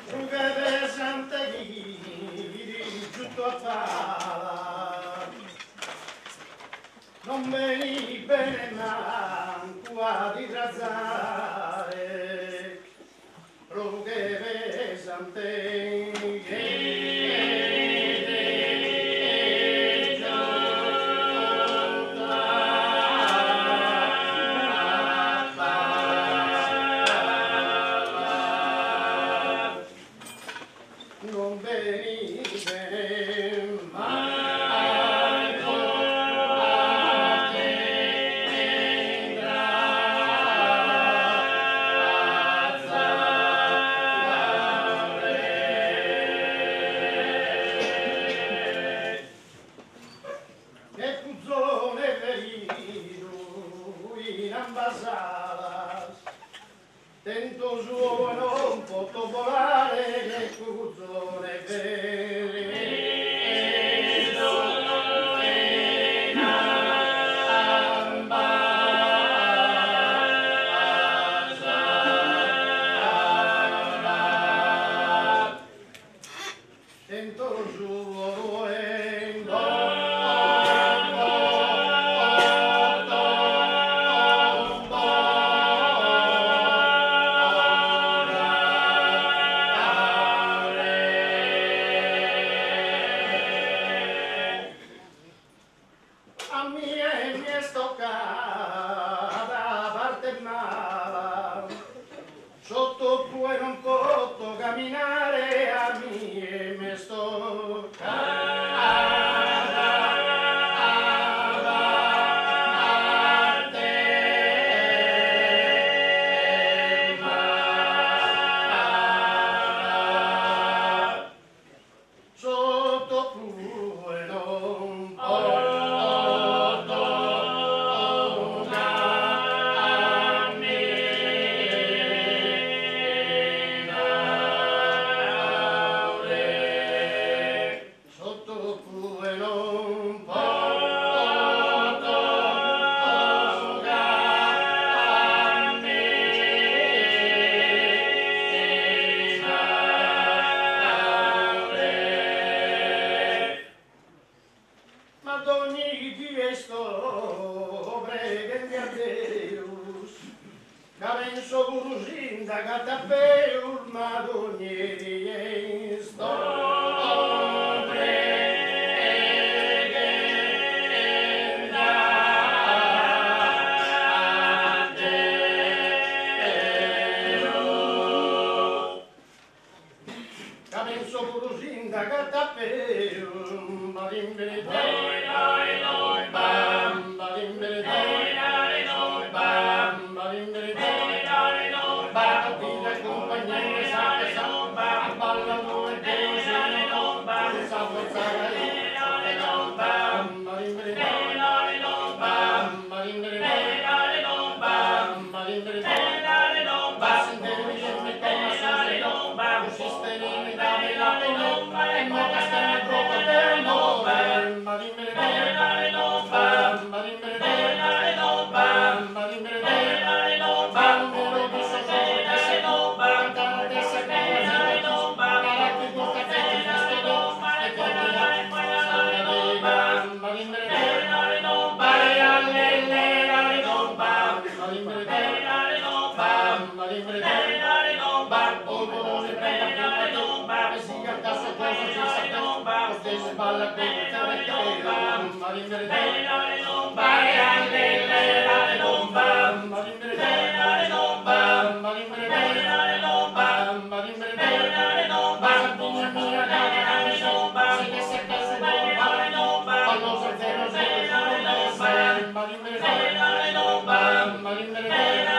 Ruga pesante di tutto a pala, non veni bene manco a disrazzare, ruga pesante non venite mai a te grazzare che puzzone ferito in ambassata tento suo non posso volare che puzzone ferito in ambassata tento suo a mia mi è stoccata parte mala sotto poi non posso camminare a mia mi è stoccata sotto poi non posso sotto cui non posso camminare ma d'ogni chiesto preghi a Deus che penso curusin da catapeur ma d'ogni chiesto penso curusin da catapeur ma l'imbere bam ma l'imbere bam ma l'imbere bam vita compagnia sa a ballano e Deus sa forzare bam ma l'imbere bam ma l'imbere bam ma l'imbere bam sentire mi come sono sistemi da me la e mo castano proprio per amore ma l'imbere bam ma l'imbere bam ma l'imbere bam mero di sopra se no cantante se cosa cara che porta te questo e come la bam ma l'imbere vai alle bam ma l'imbere bam ma l'imbere bam polvoroso e prenda e si cantasse cosa ci sa stesse balla con bam ma l'imbere vai alle bam ma l'imbere bam ma l'imbere bam ma l'imbere bam pugna mia si che se pese palloso zero bam ma l'imbere bam ma l'imbere